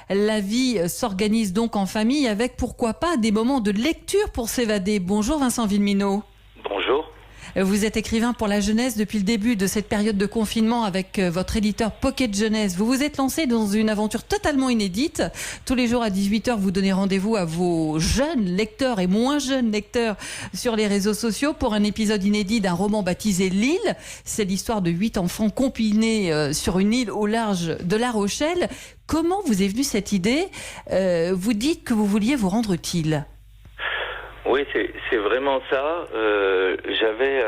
La vie s'organise donc en famille avec, pourquoi pas, des moments de lecture pour s'évader. Bonjour Vincent Villeminot. Bonjour. Vous êtes écrivain pour la jeunesse depuis le début de cette période de confinement avec votre éditeur Pocket Jeunesse. Vous vous êtes lancé dans une aventure totalement inédite. Tous les jours à 18h, vous donnez rendez-vous à vos jeunes lecteurs et moins jeunes lecteurs sur les réseaux sociaux pour un épisode inédit d'un roman baptisé L'Île. C'est l'histoire de 8 enfants confinés sur une île au large de La Rochelle. Comment vous est venue cette idée ? Vous dites que vous vouliez vous rendre utile. Oui, c'est vraiment ça. J'avais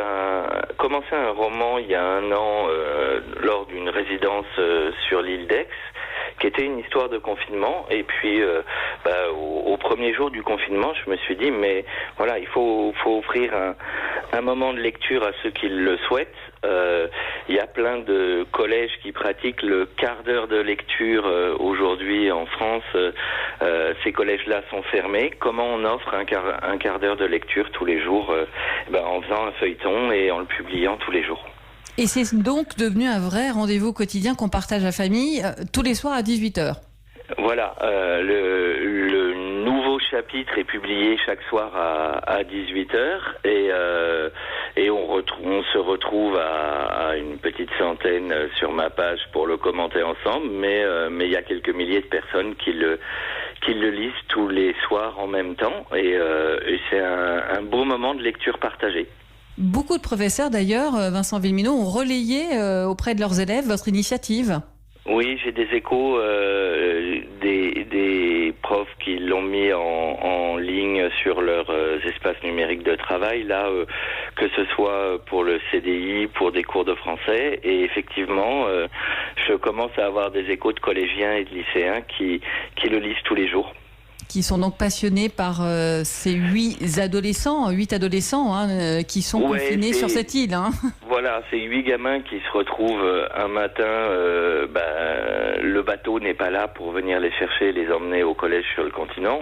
commencé un roman il y a 1 an lors d'une résidence sur l'île d'Aix, qui était une histoire de confinement. Et puis, au premier jour du confinement, je me suis dit, mais voilà, il faut offrir un moment de lecture à ceux qui le souhaitent. Il y a plein de collèges qui pratiquent le quart d'heure de lecture aujourd'hui en France. Ces collèges-là sont fermés. Comment on offre un quart d'heure de lecture tous les jours en faisant un feuilleton et en le publiant tous les jours. Et c'est donc devenu un vrai rendez-vous quotidien qu'on partage à famille tous les soirs à 18h. Voilà, le nouveau chapitre est publié chaque soir à 18h et on se retrouve à une petite centaine sur ma page pour le commenter ensemble, mais il y a quelques milliers de personnes qui le lisent tous les soirs en même temps et c'est un beau moment de lecture partagée. Beaucoup de professeurs d'ailleurs, Vincent Villeminot, ont relayé auprès de leurs élèves votre initiative. Oui, j'ai des échos des profs qui l'ont mis en ligne sur leurs espaces numériques de travail, là, que ce soit pour le CDI, pour des cours de français. Et effectivement, je commence à avoir des échos de collégiens et de lycéens qui le lisent tous les jours. Qui sont donc passionnés par ces 8 adolescents qui sont confinés sur cette île. Voilà, c'est 8 gamins qui se retrouvent un matin, le bateau n'est pas là pour venir les chercher et les emmener au collège sur le continent.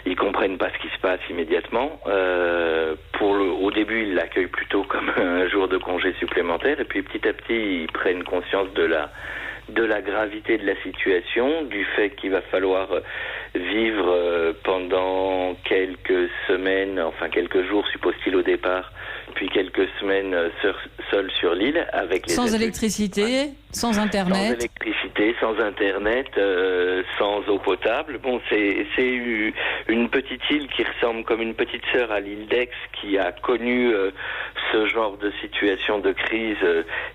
Ils comprennent pas ce qui se passe immédiatement. Au début, ils l'accueillent plutôt comme un jour de congé supplémentaire et puis petit à petit, ils prennent conscience de la gravité de la situation, du fait qu'il va falloir vivre pendant quelques semaines, enfin quelques jours suppose-t-il au départ, puis quelques semaines seul sur l'île avec les sans électricité, sans internet. Sans électricité, sans internet, sans eau potable. Bon, c'est une petite île qui ressemble comme une petite sœur à l'île d'Aix qui a connu ce genre de situation de crise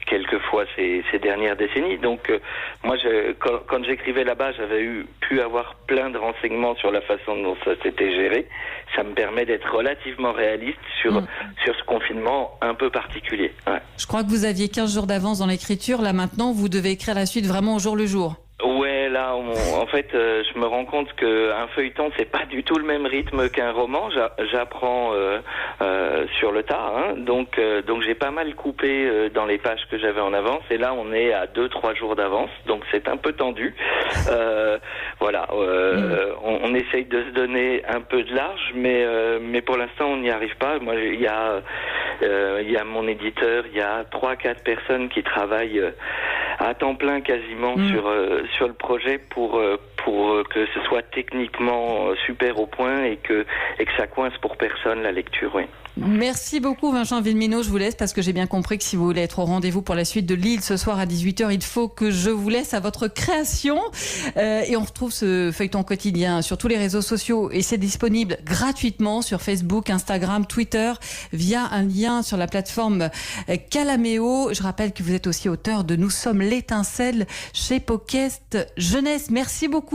quelquefois ces dernières décennies. Donc moi, quand j'écrivais là-bas, j'avais pu avoir plein de renseignements sur la façon dont ça s'était géré. Ça me permet d'être relativement réaliste sur ce confinement un peu particulier. Ouais. Je crois que vous aviez 15 jours d'avance dans l'écriture. Là, maintenant, vous devez écrire la suite vraiment au jour le jour. Ouais, là, en fait, je me rends compte qu'un feuilleton, c'est pas du tout le même rythme qu'un roman. J'apprends sur le tas, donc j'ai pas mal coupé dans les pages que j'avais en avance. Et là, on est à 2-3 jours d'avance, donc c'est un peu tendu. Voilà, on essaye de se donner un peu de large, mais pour l'instant, on n'y arrive pas. Moi, il y a mon éditeur, il y a 3-4 personnes qui travaillent à temps plein quasiment sur le projet pour que ce soit techniquement super au point et que ça coince pour personne la lecture. Oui. Merci beaucoup Vincent Villeminot, je vous laisse parce que j'ai bien compris que si vous voulez être au rendez-vous pour la suite de L'Île ce soir à 18h, il faut que je vous laisse à votre création et on retrouve ce feuilleton quotidien sur tous les réseaux sociaux et c'est disponible gratuitement sur Facebook, Instagram, Twitter via un lien sur la plateforme Calaméo. Je rappelle que vous êtes aussi auteur de Nous sommes l'étincelle chez Pocket Jeunesse. Merci beaucoup.